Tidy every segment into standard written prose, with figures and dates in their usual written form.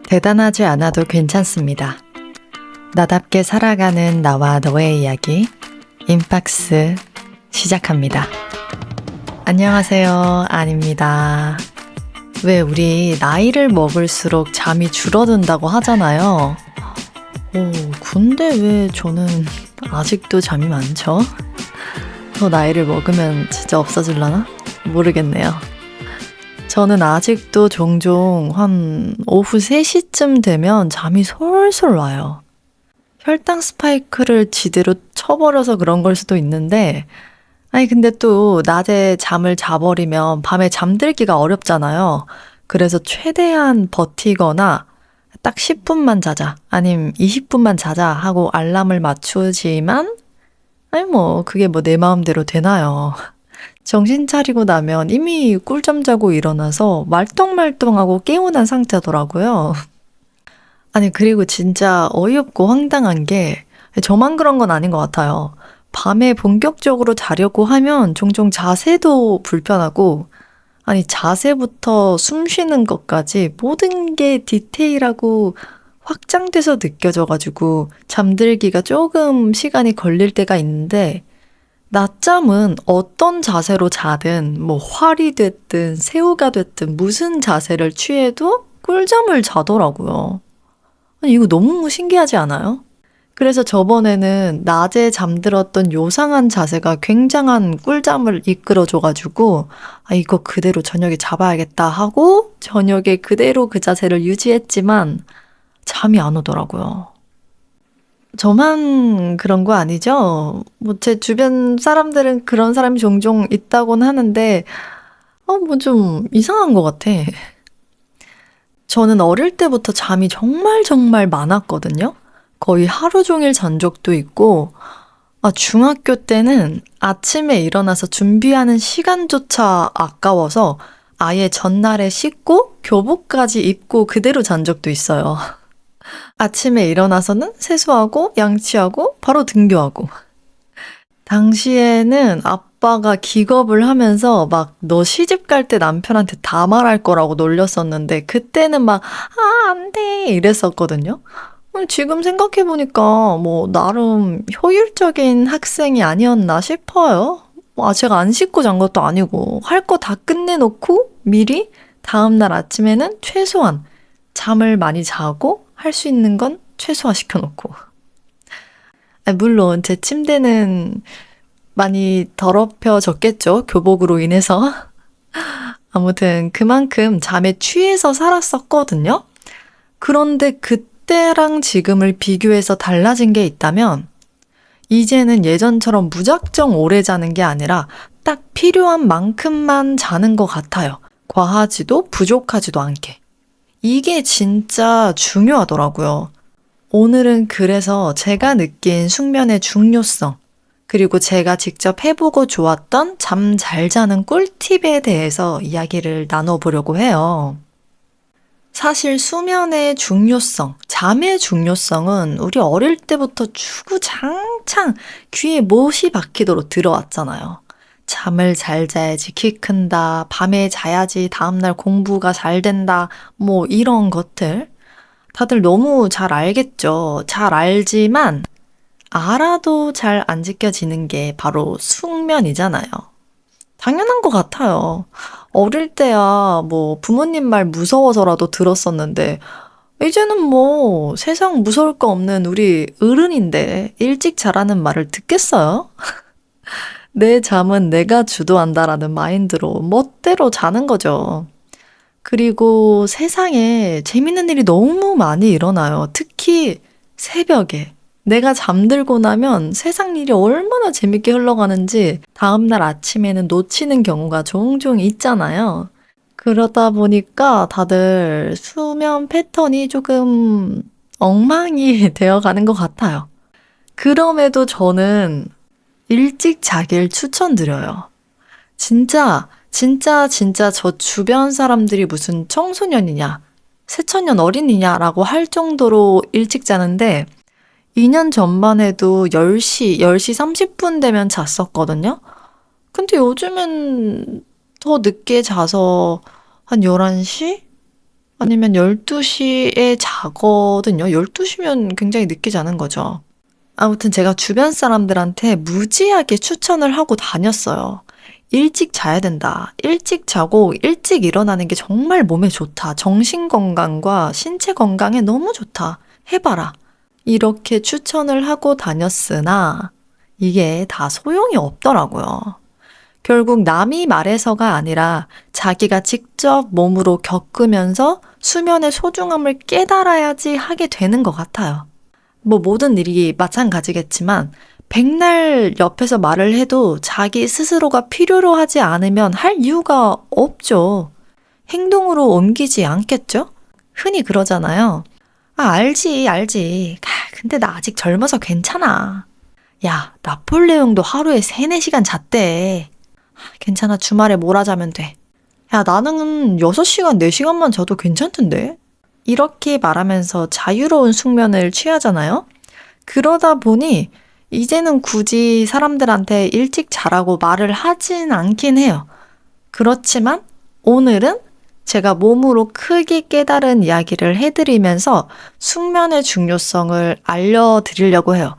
대단하지 않아도 괜찮습니다. 나답게 살아가는 나와 너의 이야기 인박스 시작합니다. 안녕하세요, 안입니다. 왜 우리 나이를 먹을수록 잠이 줄어든다고 하잖아요. 근데 왜 저는 아직도 잠이 많죠? 더 나이를 먹으면 진짜 없어질라나? 모르겠네요. 저는 아직도 종종 한 오후 3시쯤 되면 잠이 솔솔 와요. 혈당 스파이크를 지대로 쳐버려서 그런 걸 수도 있는데, 근데 또 낮에 잠을 자버리면 밤에 잠들기가 어렵잖아요. 그래서 최대한 버티거나 딱 10분만 자자, 아님 20분만 자자 하고 알람을 맞추지만, 그게 내 마음대로 되나요? 정신 차리고 나면 이미 꿀잠 자고 일어나서 말똥말똥하고 개운한 상태더라고요. 그리고 진짜 어이없고 황당한 게 저만 그런 건 아닌 것 같아요. 밤에 본격적으로 자려고 하면 종종 자세도 불편하고, 자세부터 숨 쉬는 것까지 모든 게 디테일하고 확장돼서 느껴져가지고 잠들기가 조금 시간이 걸릴 때가 있는데, 낮잠은 어떤 자세로 자든 활이 됐든 새우가 됐든 무슨 자세를 취해도 꿀잠을 자더라고요. 이거 너무 신기하지 않아요? 그래서 저번에는 낮에 잠들었던 요상한 자세가 굉장한 꿀잠을 이끌어줘가지고 이거 그대로 저녁에 잡아야겠다 하고 저녁에 그대로 그 자세를 유지했지만 잠이 안 오더라고요. 저만 그런 거 아니죠? 제 주변 사람들은 그런 사람이 종종 있다고는 하는데, 좀 이상한 것 같아. 저는 어릴 때부터 잠이 정말 정말 많았거든요? 거의 하루 종일 잔 적도 있고, 중학교 때는 아침에 일어나서 준비하는 시간조차 아까워서 아예 전날에 씻고 교복까지 입고 그대로 잔 적도 있어요. 아침에 일어나서는 세수하고 양치하고 바로 등교하고. 당시에는 아빠가 기겁을 하면서 너 시집 갈 때 남편한테 다 말할 거라고 놀렸었는데 그때는 안 돼 이랬었거든요. 지금 생각해보니까 나름 효율적인 학생이 아니었나 싶어요. 제가 안 씻고 잔 것도 아니고 할 거 다 끝내놓고 미리 다음날 아침에는 최소한 잠을 많이 자고 할 수 있는 건 최소화 시켜놓고. 물론 제 침대는 많이 더럽혀졌겠죠. 교복으로 인해서. 아무튼 그만큼 잠에 취해서 살았었거든요. 그런데 그때랑 지금을 비교해서 달라진 게 있다면 이제는 예전처럼 무작정 오래 자는 게 아니라 딱 필요한 만큼만 자는 것 같아요. 과하지도 부족하지도 않게. 이게 진짜 중요하더라고요. 오늘은 그래서 제가 느낀 숙면의 중요성, 그리고 제가 직접 해보고 좋았던 잠 잘 자는 꿀팁에 대해서 이야기를 나눠보려고 해요. 사실 수면의 중요성, 잠의 중요성은 우리 어릴 때부터 주구장창 귀에 못이 박히도록 들어왔잖아요. 잠을 잘 자야지 키 큰다, 밤에 자야지 다음날 공부가 잘 된다, 이런 것들. 다들 너무 잘 알겠죠. 잘 알지만 알아도 잘 안 지켜지는 게 바로 숙면이잖아요. 당연한 것 같아요. 어릴 때야 부모님 말 무서워서라도 들었었는데 이제는 세상 무서울 거 없는 우리 어른인데 일찍 자라는 말을 듣겠어요? 내 잠은 내가 주도한다라는 마인드로 멋대로 자는 거죠. 그리고 세상에 재밌는 일이 너무 많이 일어나요. 특히 새벽에. 내가 잠들고 나면 세상 일이 얼마나 재밌게 흘러가는지 다음날 아침에는 놓치는 경우가 종종 있잖아요. 그러다 보니까 다들 수면 패턴이 조금 엉망이 되어가는 것 같아요. 그럼에도 저는 일찍 자길 추천드려요. 진짜 저 주변 사람들이 무슨 청소년이냐, 새천년 어린이냐라고 할 정도로 일찍 자는데 2년 전만 해도 10시 30분 되면 잤었거든요. 근데 요즘은 더 늦게 자서 한 11시? 아니면 12시에 자거든요. 12시면 굉장히 늦게 자는 거죠. 아무튼 제가 주변 사람들한테 무지하게 추천을 하고 다녔어요. 일찍 자야 된다. 일찍 자고 일찍 일어나는 게 정말 몸에 좋다. 정신 건강과 신체 건강에 너무 좋다. 해봐라. 이렇게 추천을 하고 다녔으나 이게 다 소용이 없더라고요. 결국 남이 말해서가 아니라 자기가 직접 몸으로 겪으면서 수면의 소중함을 깨달아야지 하게 되는 것 같아요. 뭐 모든 일이 마찬가지겠지만 백날 옆에서 말을 해도 자기 스스로가 필요로 하지 않으면 할 이유가 없죠. 행동으로 옮기지 않겠죠? 흔히 그러잖아요. 알지, 알지. 근데 나 아직 젊어서 괜찮아. 야, 나폴레옹도 하루에 3, 4시간 잤대. 괜찮아, 주말에 몰아자면 돼. 야, 나는 6시간, 4시간만 자도 괜찮던데? 이렇게 말하면서 자유로운 숙면을 취하잖아요? 그러다 보니 이제는 굳이 사람들한테 일찍 자라고 말을 하진 않긴 해요. 그렇지만 오늘은 제가 몸으로 크게 깨달은 이야기를 해드리면서 숙면의 중요성을 알려드리려고 해요.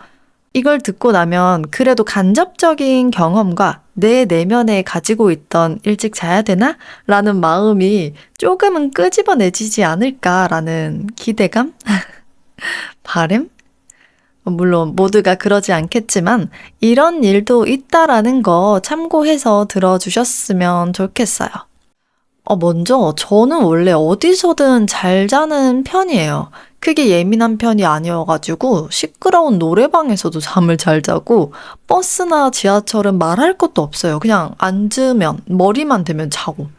이걸 듣고 나면 그래도 간접적인 경험과 내 내면에 가지고 있던 일찍 자야 되나? 라는 마음이 조금은 끄집어내지지 않을까라는 기대감? 바람? 물론 모두가 그러지 않겠지만 이런 일도 있다라는 거 참고해서 들어주셨으면 좋겠어요. 먼저 저는 원래 어디서든 잘 자는 편이에요. 크게 예민한 편이 아니어가지고 시끄러운 노래방에서도 잠을 잘 자고 버스나 지하철은 말할 것도 없어요. 그냥 앉으면 머리만 대면 자고.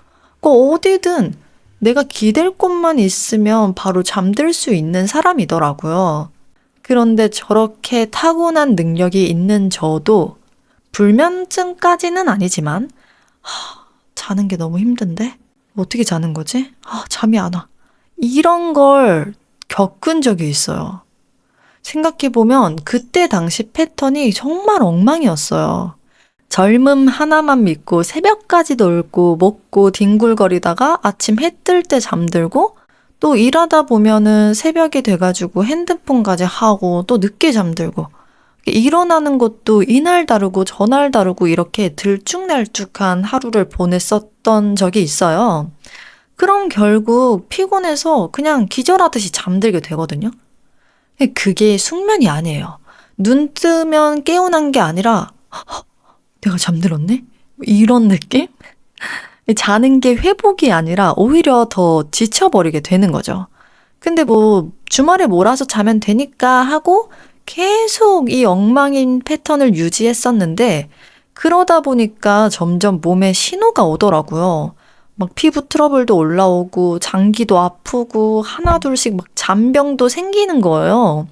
어디든 내가 기댈 곳만 있으면 바로 잠들 수 있는 사람이더라고요. 그런데 저렇게 타고난 능력이 있는 저도 불면증까지는 아니지만 자는 게 너무 힘든데? 어떻게 자는 거지? 잠이 안 와. 이런 걸 겪은 적이 있어요. 생각해보면 그때 당시 패턴이 정말 엉망이었어요. 젊음 하나만 믿고 새벽까지 놀고 먹고 뒹굴거리다가 아침 해 뜰 때 잠들고 또 일하다 보면은 새벽이 돼가지고 핸드폰까지 하고 또 늦게 잠들고 일어나는 것도 이날 다르고 저날 다르고 이렇게 들쭉날쭉한 하루를 보냈었던 적이 있어요. 그럼 결국 피곤해서 그냥 기절하듯이 잠들게 되거든요. 그게 숙면이 아니에요. 눈 뜨면 깨어난 게 아니라 내가 잠들었네? 이런 느낌? 자는 게 회복이 아니라 오히려 더 지쳐버리게 되는 거죠. 근데 뭐 주말에 몰아서 자면 되니까 하고 계속 이 엉망인 패턴을 유지했었는데 그러다 보니까 점점 몸에 신호가 오더라고요. 막 피부 트러블도 올라오고 장기도 아프고 하나둘씩 막 잔병도 생기는 거예요.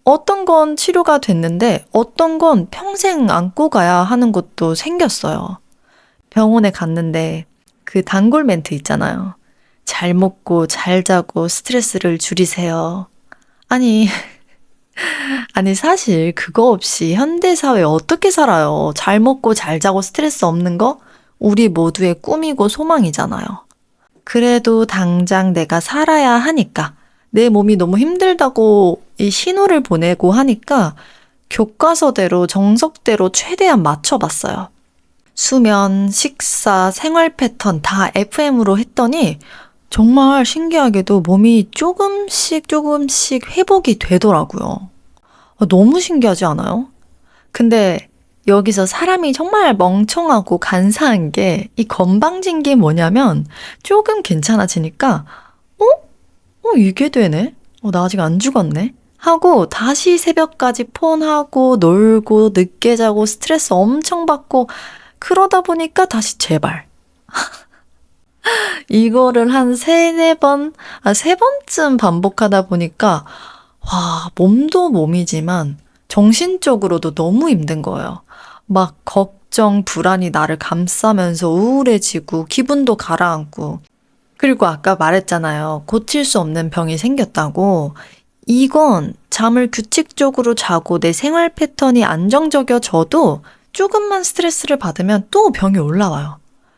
어떤 건 치료가 됐는데 어떤 건 평생 안고 가야 하는 것도 생겼어요. 병원에 갔는데 그 단골 멘트 있잖아요. 잘 먹고 잘 자고 스트레스를 줄이세요. 아니, 아니 사실 그거 없이 현대사회 어떻게 살아요? 잘 먹고 잘 자고 스트레스 없는 거? 우리 모두의 꿈이고 소망이잖아요. 그래도 당장 내가 살아야 하니까 내 몸이 너무 힘들다고 이 신호를 보내고 하니까 교과서대로 정석대로 최대한 맞춰봤어요. 수면, 식사, 생활 패턴 다 FM으로 했더니 정말 신기하게도 몸이 조금씩 회복이 되더라고요. 너무 신기하지 않아요? 근데 여기서 사람이 정말 멍청하고 간사한 게 이 건방진 게 뭐냐면 조금 괜찮아지니까 이게 되네? 나 아직 안 죽었네? 하고 다시 새벽까지 폰하고 놀고 늦게 자고 스트레스 엄청 받고 그러다 보니까 다시 재발. 이거를 한 세네 번, 세 번쯤 반복하다 보니까 와, 몸도 몸이지만 정신적으로도 너무 힘든 거예요. 막 걱정, 불안이 나를 감싸면서 우울해지고 기분도 가라앉고 그리고 아까 말했잖아요. 고칠 수 없는 병이 생겼다고. 이건 잠을 규칙적으로 자고 내 생활 패턴이 안정적이어져도 조금만 스트레스를 받으면 또 병이 올라와요.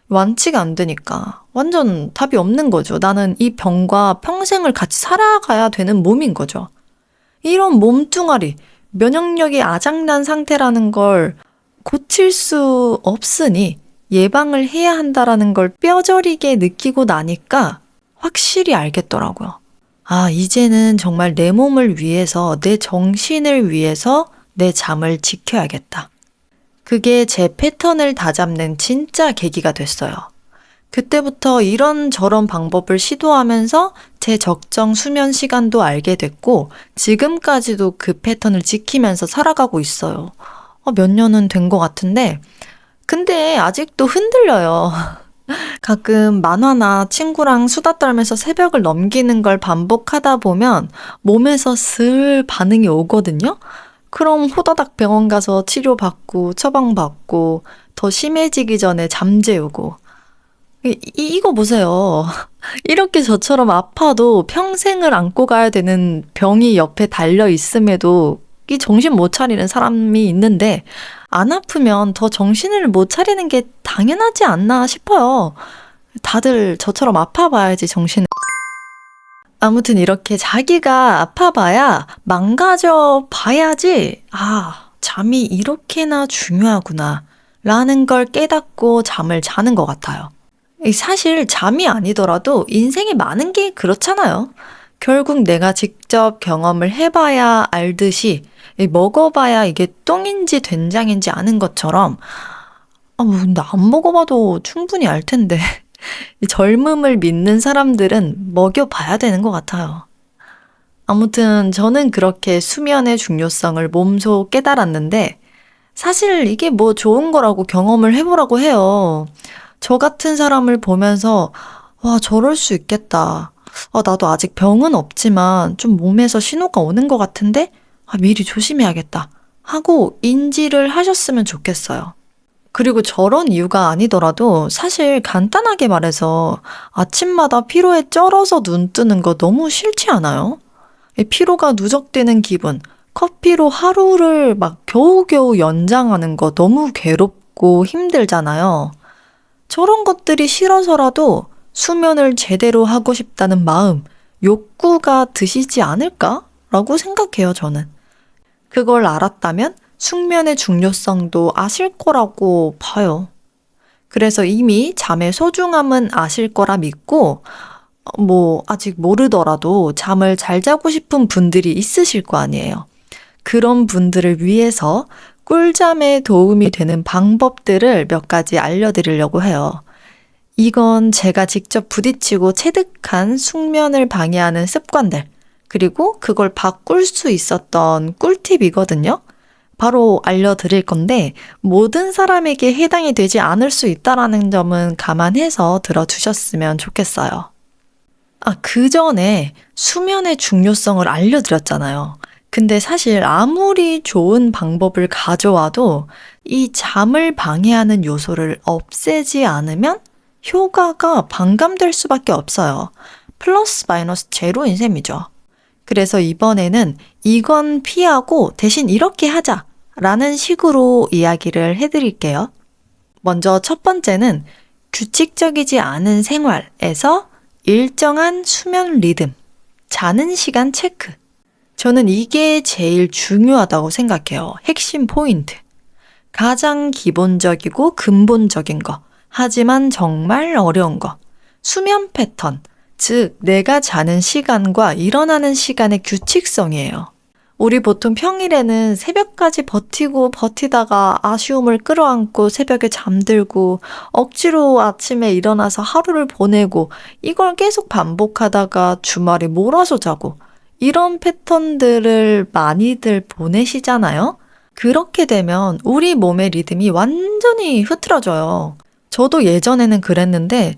완치가 안 되니까 완전 답이 없는 거죠. 나는 이 병과 평생을 같이 살아가야 되는 몸인 거죠. 이런 몸뚱아리, 면역력이 아작난 상태라는 걸 고칠 수 없으니 예방을 해야 한다라는 걸 뼈저리게 느끼고 나니까 확실히 알겠더라고요. 아, 이제는 정말 내 몸을 위해서, 내 정신을 위해서 내 잠을 지켜야겠다. 그게 제 패턴을 다잡는 진짜 계기가 됐어요. 그때부터 이런저런 방법을 시도하면서 제 적정 수면 시간도 알게 됐고 지금까지도 그 패턴을 지키면서 살아가고 있어요. 몇 년은 된 것 같은데 근데 아직도 흔들려요. 가끔 만화나 친구랑 수다 떨면서 새벽을 넘기는 걸 반복하다 보면 몸에서 슬 반응이 오거든요. 그럼 호다닥 병원 가서 치료받고 처방받고 더 심해지기 전에 잠재우고 이거 보세요. 이렇게 저처럼 아파도 평생을 안고 가야 되는 병이 옆에 달려 있음에도 이 정신 못 차리는 사람이 있는데 안 아프면 더 정신을 못 차리는 게 당연하지 않나 싶어요. 다들 저처럼 아파봐야지 정신을. 아무튼 이렇게 자기가 아파봐야 망가져 봐야지 잠이 이렇게나 중요하구나 라는 걸 깨닫고 잠을 자는 것 같아요. 사실 잠이 아니더라도 인생에 많은 게 그렇잖아요. 결국 내가 직접 경험을 해봐야 알듯이 먹어봐야 이게 똥인지 된장인지 아는 것처럼 근데 안 먹어봐도 충분히 알 텐데 이 젊음을 믿는 사람들은 먹여봐야 되는 것 같아요. 아무튼 저는 그렇게 수면의 중요성을 몸소 깨달았는데 사실 이게 뭐 좋은 거라고 경험을 해보라고 해요. 저 같은 사람을 보면서 와 저럴 수 있겠다. 나도 아직 병은 없지만 좀 몸에서 신호가 오는 것 같은데 미리 조심해야겠다 하고 인지를 하셨으면 좋겠어요. 그리고 저런 이유가 아니더라도 사실 간단하게 말해서 아침마다 피로에 쩔어서 눈 뜨는 거 너무 싫지 않아요? 피로가 누적되는 기분, 커피로 하루를 막 겨우겨우 연장하는 거 너무 괴롭고 힘들잖아요. 저런 것들이 싫어서라도 수면을 제대로 하고 싶다는 마음, 욕구가 드시지 않을까라고 생각해요, 저는. 그걸 알았다면 숙면의 중요성도 아실 거라고 봐요. 그래서 이미 잠의 소중함은 아실 거라 믿고 아직 모르더라도 잠을 잘 자고 싶은 분들이 있으실 거 아니에요. 그런 분들을 위해서 꿀잠에 도움이 되는 방법들을 몇 가지 알려드리려고 해요. 이건 제가 직접 부딪히고 체득한 숙면을 방해하는 습관들, 그리고 그걸 바꿀 수 있었던 꿀팁이거든요. 바로 알려드릴 건데 모든 사람에게 해당이 되지 않을 수 있다는 점은 감안해서 들어주셨으면 좋겠어요. 그 전에 수면의 중요성을 알려드렸잖아요. 근데 사실 아무리 좋은 방법을 가져와도 이 잠을 방해하는 요소를 없애지 않으면 효과가 반감될 수밖에 없어요. 플러스 마이너스 제로인 셈이죠. 그래서 이번에는 이건 피하고 대신 이렇게 하자라는 식으로 이야기를 해드릴게요. 먼저 첫 번째는 규칙적이지 않은 생활에서 일정한 수면 리듬, 자는 시간 체크. 저는 이게 제일 중요하다고 생각해요. 핵심 포인트. 가장 기본적이고 근본적인 거. 하지만 정말 어려운 거. 수면 패턴, 즉 내가 자는 시간과 일어나는 시간의 규칙성이에요. 우리 보통 평일에는 새벽까지 버티고 버티다가 아쉬움을 끌어안고 새벽에 잠들고 억지로 아침에 일어나서 하루를 보내고 이걸 계속 반복하다가 주말에 몰아서 자고 이런 패턴들을 많이들 보내시잖아요? 그렇게 되면 우리 몸의 리듬이 완전히 흐트러져요. 저도 예전에는 그랬는데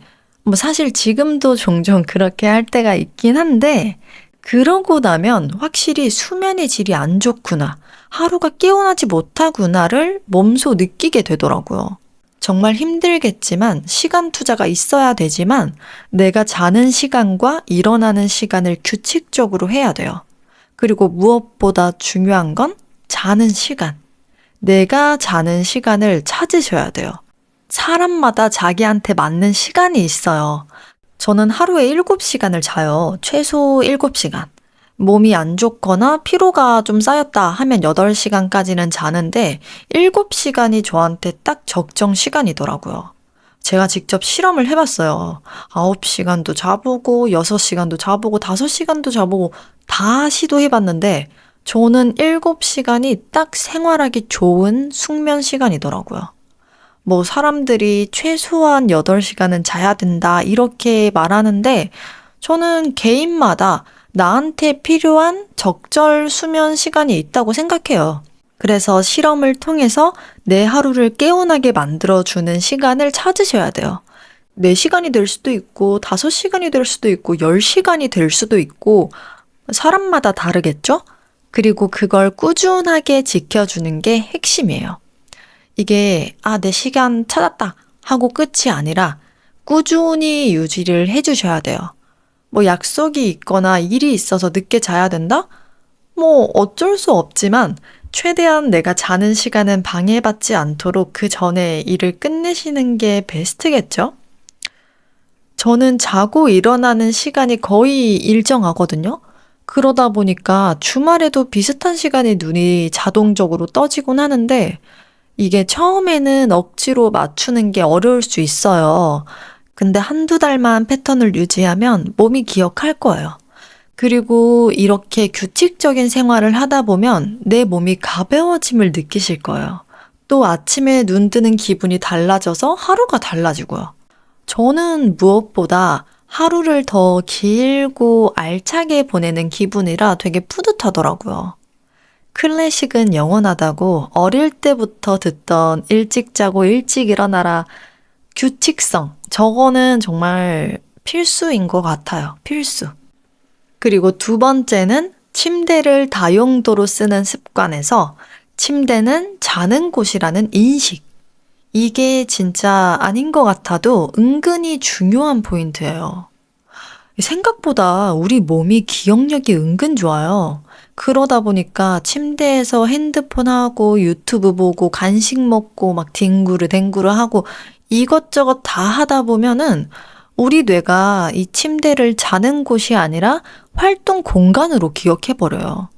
사실 지금도 종종 그렇게 할 때가 있긴 한데 그러고 나면 확실히 수면의 질이 안 좋구나, 하루가 깨어나지 못하구나를 몸소 느끼게 되더라고요. 정말 힘들겠지만 시간 투자가 있어야 되지만 내가 자는 시간과 일어나는 시간을 규칙적으로 해야 돼요. 그리고 무엇보다 중요한 건 자는 시간. 내가 자는 시간을 찾으셔야 돼요. 사람마다 자기한테 맞는 시간이 있어요. 저는 하루에 7시간을 자요. 최소 7시간. 몸이 안 좋거나 피로가 좀 쌓였다 하면 8시간까지는 자는데 7시간이 저한테 딱 적정 시간이더라고요. 제가 직접 실험을 해봤어요. 9시간도 자보고 6시간도 자보고 5시간도 자보고 다 시도해봤는데 저는 7시간이 딱 생활하기 좋은 숙면 시간이더라고요. 뭐 사람들이 최소한 8시간은 자야 된다 이렇게 말하는데 저는 개인마다 나한테 필요한 적절 수면 시간이 있다고 생각해요. 그래서 실험을 통해서 내 하루를 개운하게 만들어주는 시간을 찾으셔야 돼요. 4시간이 될 수도 있고 5시간이 될 수도 있고 10시간이 될 수도 있고 사람마다 다르겠죠? 그리고 그걸 꾸준하게 지켜주는 게 핵심이에요. 이게 내 시간 찾았다 하고 끝이 아니라 꾸준히 유지를 해주셔야 돼요. 뭐 약속이 있거나 일이 있어서 늦게 자야 된다? 뭐 어쩔 수 없지만 최대한 내가 자는 시간은 방해받지 않도록 그 전에 일을 끝내시는 게 베스트겠죠? 저는 자고 일어나는 시간이 거의 일정하거든요. 그러다 보니까 주말에도 비슷한 시간에 눈이 자동적으로 떠지곤 하는데 이게 처음에는 억지로 맞추는 게 어려울 수 있어요. 근데 한두 달만 패턴을 유지하면 몸이 기억할 거예요. 그리고 이렇게 규칙적인 생활을 하다 보면 내 몸이 가벼워짐을 느끼실 거예요. 또 아침에 눈 뜨는 기분이 달라져서 하루가 달라지고요. 저는 무엇보다 하루를 더 길고 알차게 보내는 기분이라 되게 뿌듯하더라고요. 클래식은 영원하다고 어릴 때부터 듣던 일찍 자고 일찍 일어나라 규칙성, 저거는 정말 필수인 것 같아요. 필수. 그리고 두 번째는 침대를 다용도로 쓰는 습관에서 침대는 자는 곳이라는 인식. 이게 진짜 아닌 것 같아도 은근히 중요한 포인트예요. 생각보다 우리 몸이 기억력이 은근 좋아요. 그러다 보니까 침대에서 핸드폰 하고 유튜브 보고 간식 먹고 막 뒹구르 하고 이것저것 다 하다 보면은 우리 뇌가 이 침대를 자는 곳이 아니라 활동 공간으로 기억해버려요.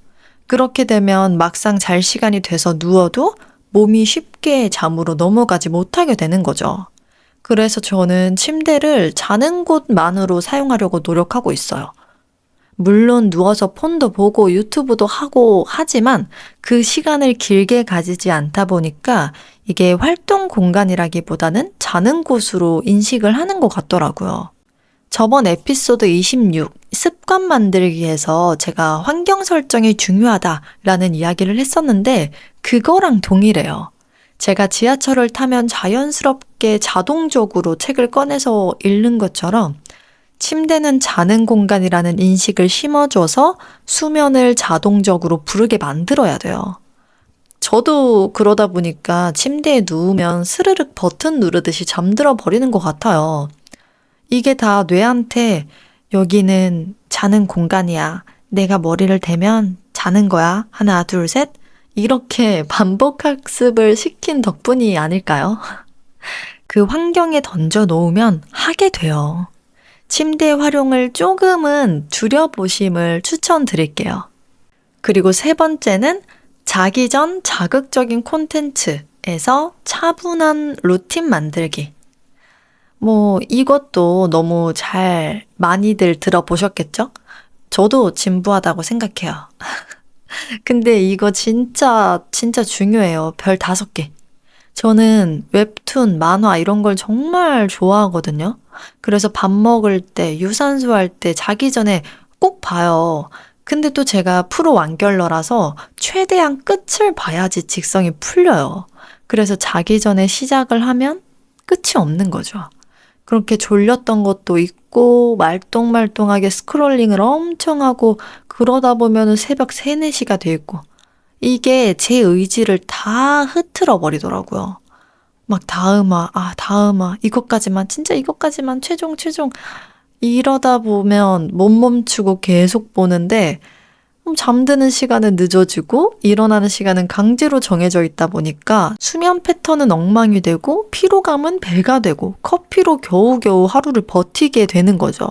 그렇게 되면 막상 잘 시간이 돼서 누워도 몸이 쉽게 잠으로 넘어가지 못하게 되는 거죠. 그래서 저는 침대를 자는 곳만으로 사용하려고 노력하고 있어요. 물론 누워서 폰도 보고 유튜브도 하고 하지만 그 시간을 길게 가지지 않다 보니까 이게 활동 공간이라기보다는 자는 곳으로 인식을 하는 것 같더라고요. 저번 에피소드 26 습관 만들기에서 제가 환경 설정이 중요하다라는 이야기를 했었는데 그거랑 동일해요. 제가 지하철을 타면 자연스럽게 자동적으로 책을 꺼내서 읽는 것처럼 침대는 자는 공간이라는 인식을 심어줘서 수면을 자동적으로 부르게 만들어야 돼요. 저도 그러다 보니까 침대에 누우면 스르륵 버튼 누르듯이 잠들어 버리는 것 같아요. 이게 다 뇌한테 여기는 자는 공간이야. 내가 머리를 대면 자는 거야. 하나, 둘, 셋. 이렇게 반복 학습을 시킨 덕분이 아닐까요? 그 환경에 던져 놓으면 하게 돼요. 침대 활용을 조금은 줄여보심을 추천드릴게요. 그리고 세 번째는 자기 전 자극적인 콘텐츠에서 차분한 루틴 만들기. 이것도 너무 잘 많이들 들어보셨겠죠? 저도 진부하다고 생각해요. 근데 이거 진짜 중요해요. 별 5개. 저는 웹툰, 만화 이런 걸 정말 좋아하거든요. 그래서 밥 먹을 때, 유산소 할 때, 자기 전에 꼭 봐요. 근데 또 제가 프로 완결러라서 최대한 끝을 봐야지 직성이 풀려요. 그래서 자기 전에 시작을 하면 끝이 없는 거죠. 그렇게 졸렸던 것도 있고 말똥말똥하게 스크롤링을 엄청 하고 그러다 보면 새벽 3, 4시가 돼 있고 이게 제 의지를 다 흐트러 버리더라고요. 막 다음화, 이것까지만, 진짜 이것까지만 최종 이러다 보면 못 멈추고 계속 보는데 잠드는 시간은 늦어지고 일어나는 시간은 강제로 정해져 있다 보니까 수면 패턴은 엉망이 되고 피로감은 배가 되고 커피로 겨우겨우 하루를 버티게 되는 거죠.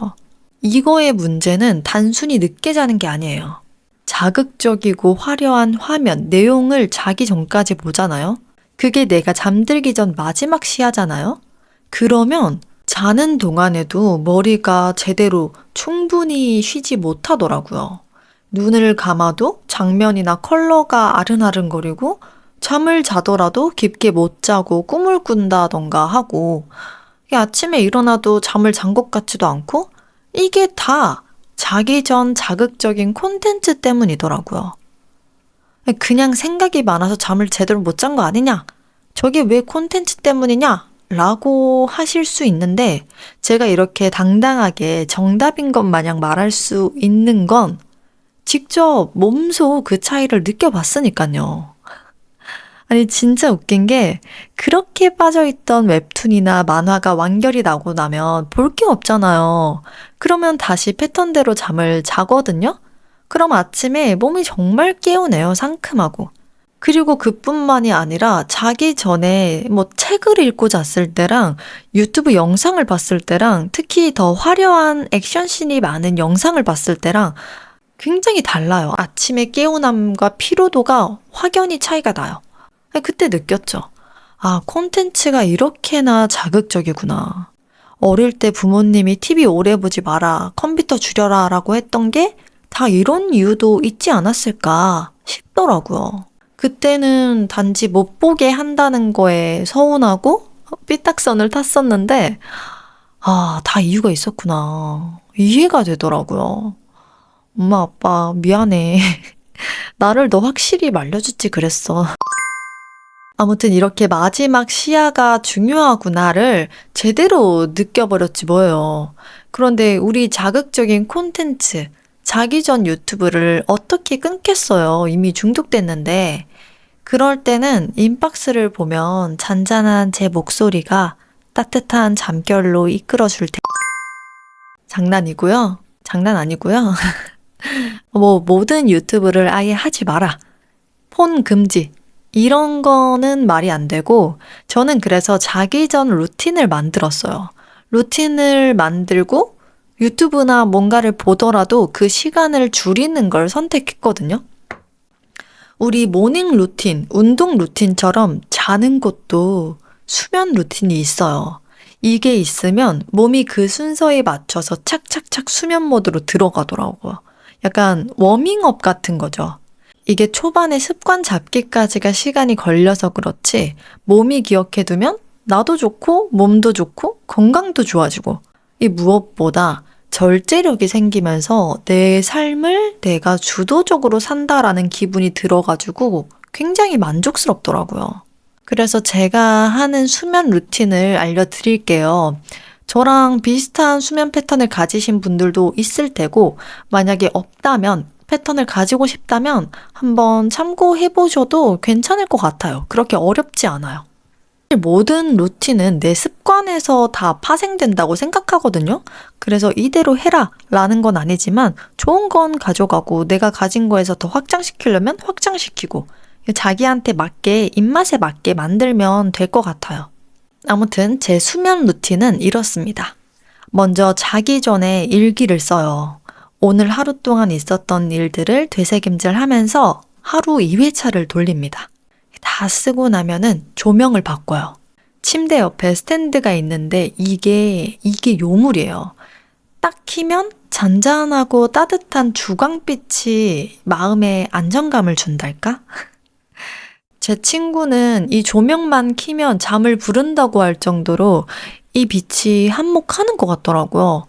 이거의 문제는 단순히 늦게 자는 게 아니에요. 자극적이고 화려한 화면, 내용을 자기 전까지 보잖아요. 그게 내가 잠들기 전 마지막 시야잖아요. 그러면 자는 동안에도 머리가 제대로 충분히 쉬지 못하더라고요. 눈을 감아도 장면이나 컬러가 아른아른거리고 잠을 자더라도 깊게 못 자고 꿈을 꾼다던가 하고 이게 아침에 일어나도 잠을 잔 것 같지도 않고 이게 다 자기 전 자극적인 콘텐츠 때문이더라고요. 그냥 생각이 많아서 잠을 제대로 못 잔 거 아니냐? 저게 왜 콘텐츠 때문이냐? 라고 하실 수 있는데 제가 이렇게 당당하게 정답인 것 마냥 말할 수 있는 건 직접 몸소 그 차이를 느껴봤으니까요. 아니 진짜 웃긴 게 그렇게 빠져있던 웹툰이나 만화가 완결이 나고 나면 볼 게 없잖아요. 그러면 다시 패턴대로 잠을 자거든요. 그럼 아침에 몸이 정말 개운해요. 상큼하고. 그리고 그뿐만이 아니라 자기 전에 책을 읽고 잤을 때랑 유튜브 영상을 봤을 때랑 특히 더 화려한 액션씬이 많은 영상을 봤을 때랑 굉장히 달라요. 아침의 개운함과 피로도가 확연히 차이가 나요. 그때 느꼈죠. 아, 콘텐츠가 이렇게나 자극적이구나. 어릴 때 부모님이 TV 오래 보지 마라, 컴퓨터 줄여라 라고 했던 게 다 이런 이유도 있지 않았을까 싶더라고요. 그때는 단지 못 보게 한다는 거에 서운하고 삐딱선을 탔었는데 다 이유가 있었구나. 이해가 되더라고요. 엄마, 아빠, 미안해. 나를 더 확실히 말려주지 그랬어. 아무튼 이렇게 마지막 시야가 중요하구나를 제대로 느껴버렸지 뭐예요. 그런데 우리 자극적인 콘텐츠, 자기 전 유튜브를 어떻게 끊겠어요. 이미 중독됐는데. 그럴 때는 인박스를 보면 잔잔한 제 목소리가 따뜻한 잠결로 이끌어줄 테. 장난이고요. 장난 아니고요. 모든 유튜브를 아예 하지 마라. 폰 금지. 이런 거는 말이 안 되고 저는 그래서 자기 전 루틴을 만들었어요. 루틴을 만들고 유튜브나 뭔가를 보더라도 그 시간을 줄이는 걸 선택했거든요. 우리 모닝 루틴, 운동 루틴처럼 자는 것도 수면 루틴이 있어요. 이게 있으면 몸이 그 순서에 맞춰서 착착착 수면 모드로 들어가더라고요. 약간 워밍업 같은 거죠. 이게 초반에 습관 잡기까지가 시간이 걸려서 그렇지 몸이 기억해두면 나도 좋고 몸도 좋고 건강도 좋아지고 이 무엇보다 절제력이 생기면서 내 삶을 내가 주도적으로 산다라는 기분이 들어가지고 굉장히 만족스럽더라고요. 그래서 제가 하는 수면 루틴을 알려드릴게요. 저랑 비슷한 수면 패턴을 가지신 분들도 있을 테고 만약에 없다면 패턴을 가지고 싶다면 한번 참고해보셔도 괜찮을 것 같아요. 그렇게 어렵지 않아요. 모든 루틴은 내 습관에서 다 파생된다고 생각하거든요. 그래서 이대로 해라 라는 건 아니지만 좋은 건 가져가고 내가 가진 거에서 더 확장시키려면 확장시키고 자기한테 맞게 입맛에 맞게 만들면 될 것 같아요. 아무튼 제 수면 루틴은 이렇습니다. 먼저 자기 전에 일기를 써요. 오늘 하루 동안 있었던 일들을 되새김질하면서 하루 2회차를 돌립니다. 다 쓰고 나면은 조명을 바꿔요. 침대 옆에 스탠드가 있는데 이게 요물이에요. 딱 키면 잔잔하고 따뜻한 주광빛이 마음에 안정감을 준달까? 제 친구는 이 조명만 키면 잠을 부른다고 할 정도로 이 빛이 한몫하는 것 같더라고요.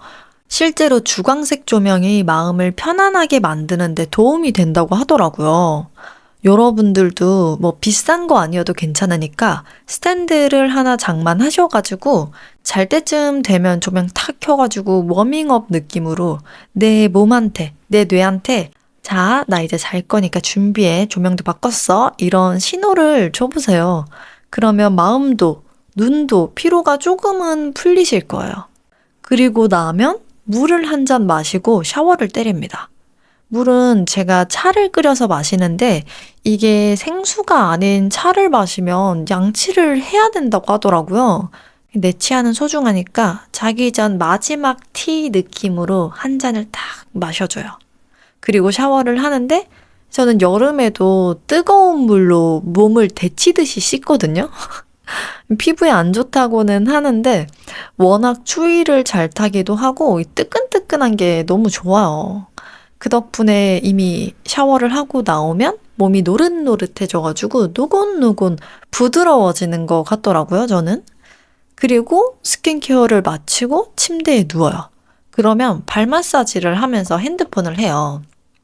실제로 주광색 조명이 마음을 편안하게 만드는 데 도움이 된다고 하더라고요. 여러분들도 비싼 거 아니어도 괜찮으니까 스탠드를 하나 장만하셔가지고 잘 때쯤 되면 조명 탁 켜가지고 워밍업 느낌으로 내 몸한테, 내 뇌한테 자, 나 이제 잘 거니까 준비해. 조명도 바꿨어. 이런 신호를 줘보세요. 그러면 마음도, 눈도, 피로가 조금은 풀리실 거예요. 그리고 나면 물을 한 잔 마시고 샤워를 때립니다. 물은 제가 차를 끓여서 마시는데 이게 생수가 아닌 차를 마시면 양치를 해야 된다고 하더라고요. 내 치아는 소중하니까 자기 전 마지막 티 느낌으로 한 잔을 딱 마셔줘요. 그리고 샤워를 하는데 저는 여름에도 뜨거운 물로 몸을 데치듯이 씻거든요. 피부에 안 좋다고는 하는데 워낙 추위를 잘 타기도 하고 이 뜨끈뜨끈한 게 너무 좋아요. 그 덕분에 이미 샤워를 하고 나오면 몸이 노릇노릇해져가지고 노곤노곤 부드러워지는 것 같더라고요, 저는. 그리고 스킨케어를 마치고 침대에 누워요. 그러면 발 마사지를 하면서 핸드폰을 해요.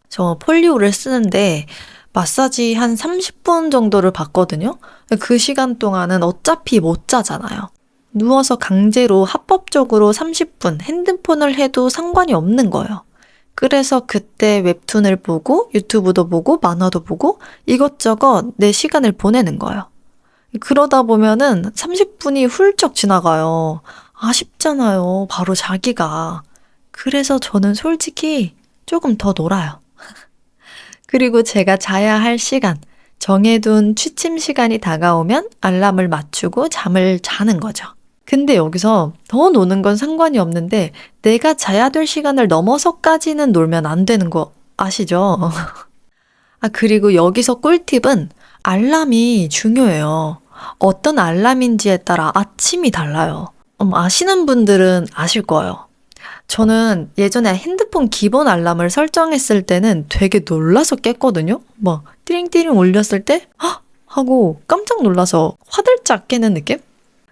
저 폴리오를 쓰는데 마사지 한 30분 정도를 받거든요. 그 시간 동안은 어차피 못 자잖아요. 누워서 강제로 합법적으로 30분 핸드폰을 해도 상관이 없는 거예요. 그래서 그때 웹툰을 보고 유튜브도 보고 만화도 보고 이것저것 내 시간을 보내는 거예요. 그러다 보면은 30분이 훌쩍 지나가요. 아쉽잖아요. 바로 자기가. 그래서 저는 솔직히 조금 더 놀아요. 그리고 제가 자야 할 시간, 정해둔 취침 시간이 다가오면 알람을 맞추고 잠을 자는 거죠. 근데 여기서 더 노는 건 상관이 없는데 내가 자야 될 시간을 넘어서까지는 놀면 안 되는 거 아시죠? 그리고 여기서 꿀팁은 알람이 중요해요. 어떤 알람인지에 따라 아침이 달라요. 아시는 분들은 아실 거예요. 저는 예전에 핸드폰 기본 알람을 설정했을 때는 되게 놀라서 깼거든요. 막 띠링띠링 울렸을 때 헉! 하고 깜짝 놀라서 화들짝 깨는 느낌?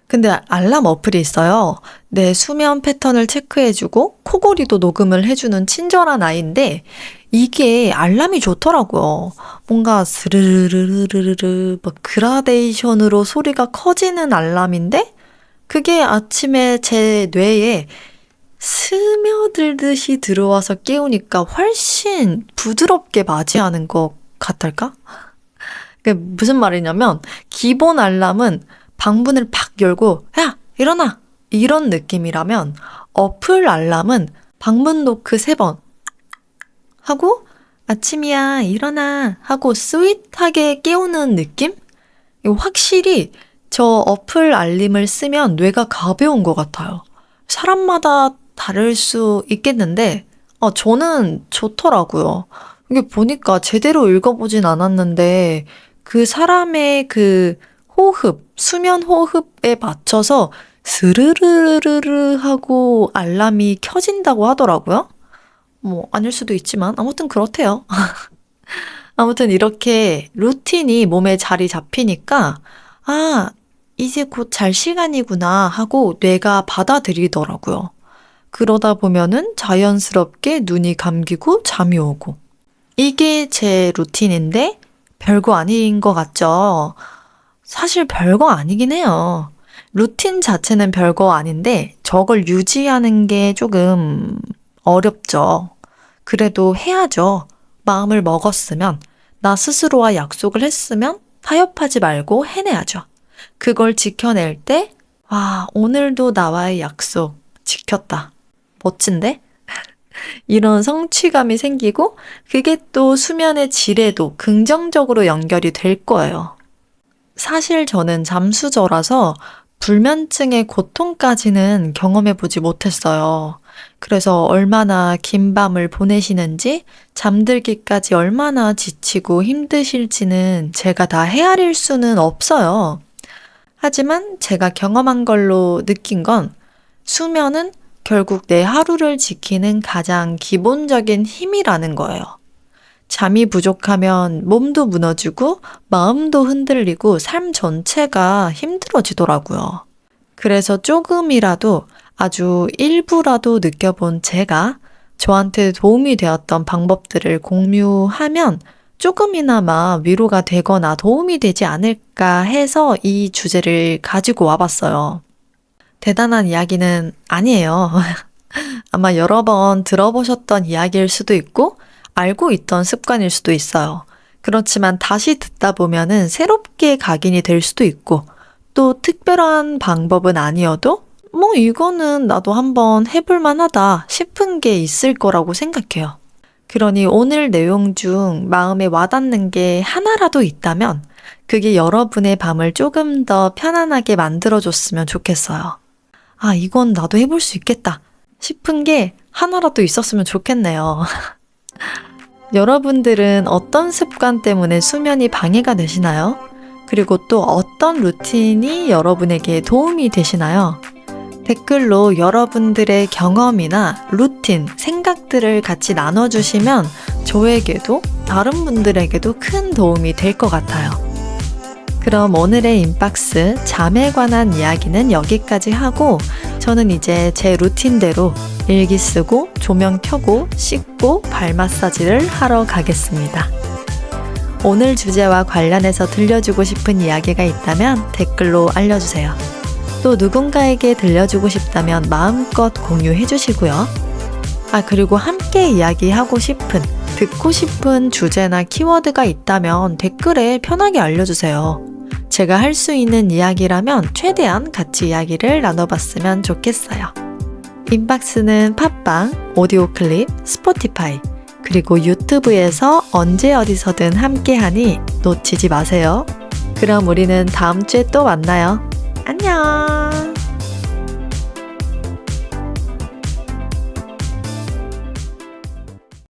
근데 알람 어플이 있어요. 내 수면 패턴을 체크해주고 코골이도 녹음을 해주는 친절한 아이인데 이게 알람이 좋더라고요. 뭔가 스르르르르르르 막 그라데이션으로 소리가 커지는 알람인데 그게 아침에 제 뇌에 스며들듯이 들어와서 깨우니까 훨씬 부드럽게 맞이하는 것 같달까? 그게 무슨 말이냐면 기본 알람은 방문을 팍 열고 야 일어나 이런 느낌이라면 어플 알람은 방문 노크 3번 하고 아침이야 일어나 하고 스윗하게 깨우는 느낌? 확실히 저 어플 알림을 쓰면 뇌가 가벼운 것 같아요. 사람마다 다를 수 있겠는데 저는 좋더라고요. 이게 보니까 제대로 읽어보진 않았는데 그 사람의 그 호흡, 수면 호흡에 맞춰서 스르르르르 하고 알람이 켜진다고 하더라고요. 뭐 아닐 수도 있지만 아무튼 그렇대요. 아무튼 이렇게 루틴이 몸에 자리 잡히니까 이제 곧 잘 시간이구나 하고 뇌가 받아들이더라고요. 그러다 보면은 자연스럽게 눈이 감기고 잠이 오고. 이게 제 루틴인데 별거 아닌 것 같죠? 사실 별거 아니긴 해요. 루틴 자체는 별거 아닌데 저걸 유지하는 게 조금 어렵죠. 그래도 해야죠. 마음을 먹었으면, 나 스스로와 약속을 했으면 타협하지 말고 해내야죠. 그걸 지켜낼 때, 오늘도 나와의 약속 지켰다. 멋진데? 이런 성취감이 생기고, 그게 또 수면의 질에도 긍정적으로 연결이 될 거예요. 사실 저는 잠수저라서 불면증의 고통까지는 경험해보지 못했어요. 그래서 얼마나 긴 밤을 보내시는지, 잠들기까지 얼마나 지치고 힘드실지는 제가 다 헤아릴 수는 없어요. 하지만 제가 경험한 걸로 느낀 건 수면은 결국 내 하루를 지키는 가장 기본적인 힘이라는 거예요. 잠이 부족하면 몸도 무너지고 마음도 흔들리고 삶 전체가 힘들어지더라고요. 그래서 조금이라도 아주 일부라도 느껴본 제가 저한테 도움이 되었던 방법들을 공유하면 조금이나마 위로가 되거나 도움이 되지 않을까 해서 이 주제를 가지고 와봤어요. 대단한 이야기는 아니에요. 아마 여러 번 들어보셨던 이야기일 수도 있고 알고 있던 습관일 수도 있어요. 그렇지만 다시 듣다 보면은 새롭게 각인이 될 수도 있고 또 특별한 방법은 아니어도 이거는 나도 한번 해볼 만하다 싶은 게 있을 거라고 생각해요. 그러니 오늘 내용 중 마음에 와닿는 게 하나라도 있다면 그게 여러분의 밤을 조금 더 편안하게 만들어줬으면 좋겠어요. 아, 이건 나도 해볼 수 있겠다 싶은 게 하나라도 있었으면 좋겠네요. 여러분들은 어떤 습관 때문에 수면이 방해가 되시나요? 그리고 또 어떤 루틴이 여러분에게 도움이 되시나요? 댓글로 여러분들의 경험이나 루틴, 생각들을 같이 나눠주시면 저에게도 다른 분들에게도 큰 도움이 될 것 같아요. 그럼 오늘의 인박스 잠에 관한 이야기는 여기까지 하고 저는 이제 제 루틴대로 일기 쓰고 조명 켜고 씻고 발 마사지를 하러 가겠습니다. 오늘 주제와 관련해서 들려주고 싶은 이야기가 있다면 댓글로 알려주세요. 또 누군가에게 들려주고 싶다면 마음껏 공유해 주시고요. 아, 그리고 함께 이야기하고 싶은, 듣고 싶은 주제나 키워드가 있다면 댓글에 편하게 알려주세요. 제가 할 수 있는 이야기라면 최대한 같이 이야기를 나눠봤으면 좋겠어요. 인박스는 팟빵, 오디오 클립, 스포티파이, 그리고 유튜브에서 언제 어디서든 함께하니 놓치지 마세요. 그럼 우리는 다음 주에 또 만나요. 안녕!